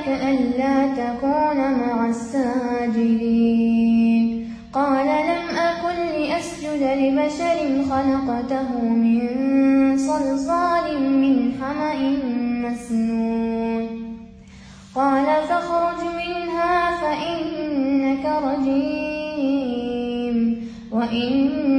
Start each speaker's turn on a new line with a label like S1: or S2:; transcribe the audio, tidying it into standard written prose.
S1: لك ألا تكون مع الساجدين قال لم أكن لأسجد لبشر خلقته من صلصال من حمأ مسنون قال فاخرج منها فإنك رجيم وإن